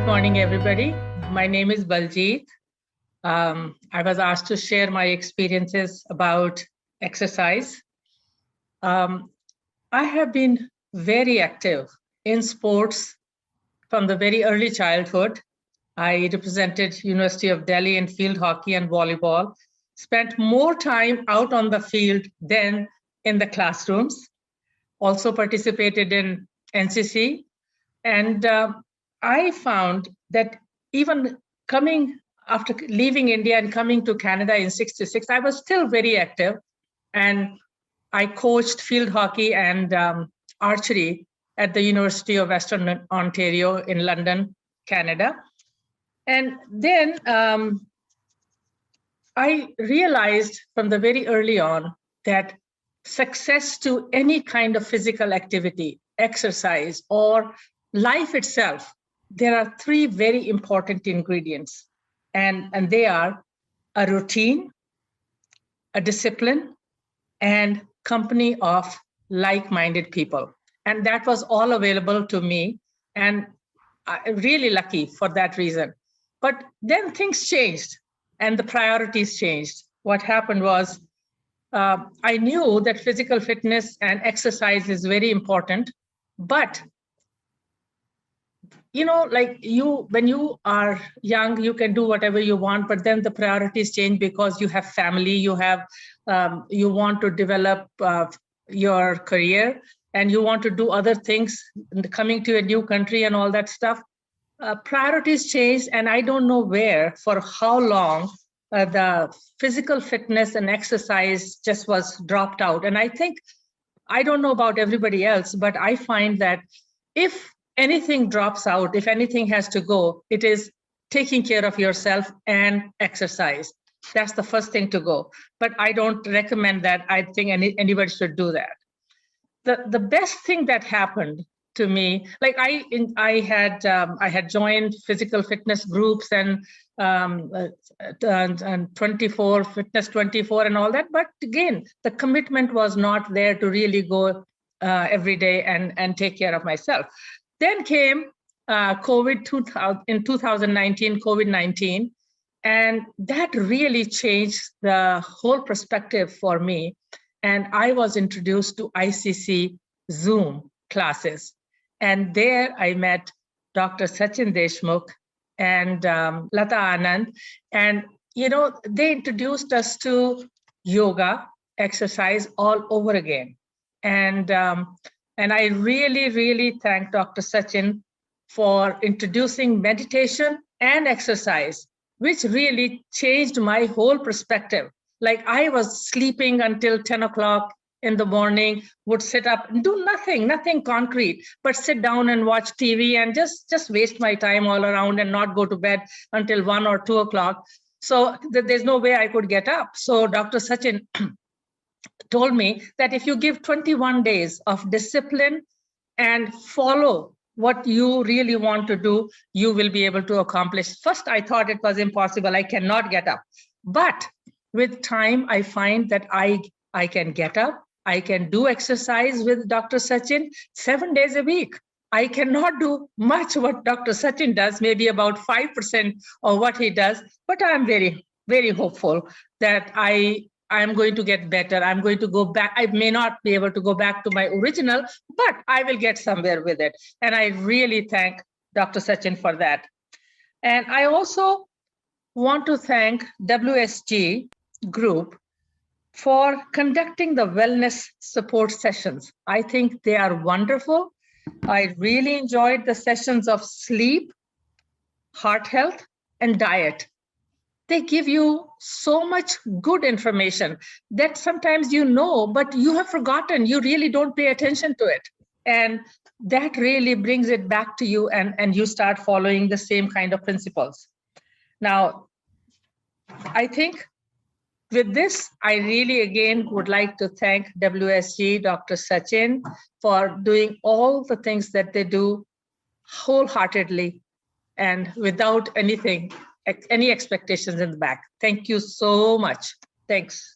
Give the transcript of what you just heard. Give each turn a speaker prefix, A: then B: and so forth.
A: morning, everybody. My name is Baljeet. I was asked to share my experiences about exercise. I have been very active in sports from the very early childhood. I represented University of Delhi in field hockey and volleyball, spent more time out on the field than in the classrooms, also participated in NCC. And I found that even coming after leaving India and coming to Canada in 66, I was still very active. And I coached field hockey and archery at the University of Western Ontario in London, Canada. And then I realized from the very early on that success to any kind of physical activity, exercise, or life itself, there are three very important ingredients. And they are a routine, a discipline, and company of like-minded people. And that was all available to me. And I'm really lucky for that reason. But then things changed and the priorities changed. What happened was I knew that physical fitness and exercise is very important, but like when you are young, you can do whatever you want, but then the priorities change because you have family, you want to develop your career, and you want to do other things, coming to a new country and all that stuff. Priorities change, and I don't know for how long, the physical fitness and exercise just was dropped out. And I don't know about everybody else, but I find that if anything drops out, if anything has to go, it is taking care of yourself and exercise. That's the first thing to go. But I don't recommend that. I think anybody should do that. The best thing that happened to me, like I had joined physical fitness groups and 24 fitness 24 and all that, but again, the commitment was not there to really go every day and take care of myself. Then came COVID in 2019, COVID-19, and that really changed the whole perspective for me. And I was introduced to ICC Zoom classes. And there I met Dr. Sachin Deshmukh and Lata Anand. And, they introduced us to yoga, exercise all over again. And I really, really thank Dr. Sachin for introducing meditation and exercise, which really changed my whole perspective. Like I was sleeping until 10 o'clock in the morning, would sit up and do nothing concrete, but sit down and watch TV and just waste my time all around and not go to bed until 1 or 2 o'clock. So there's no way I could get up. So Dr. Sachin told me that if you give 21 days of discipline and follow what you really want to do, you will be able to accomplish. First, I thought it was impossible. I cannot get up. But with time, I find that I can get up. I can do exercise with Dr. Sachin 7 days a week. I cannot do much what Dr. Sachin does, maybe about 5% of what he does, but I'm very, very hopeful that I'm going to get better. I'm going to go back. I may not be able to go back to my original, but I will get somewhere with it. And I really thank Dr. Sachin for that. And I also want to thank WSG Group for conducting the wellness support sessions. I think they are wonderful. I really enjoyed the sessions of sleep, heart health, and diet. They give you so much good information that sometimes but you have forgotten. You really don't pay attention to it. And that really brings it back to you, and you start following the same kind of principles. Now, I think with this, I really, again, would like to thank WSG, Dr. Sachin, for doing all the things that they do wholeheartedly and without any expectations in the back. Thank you so much. Thanks.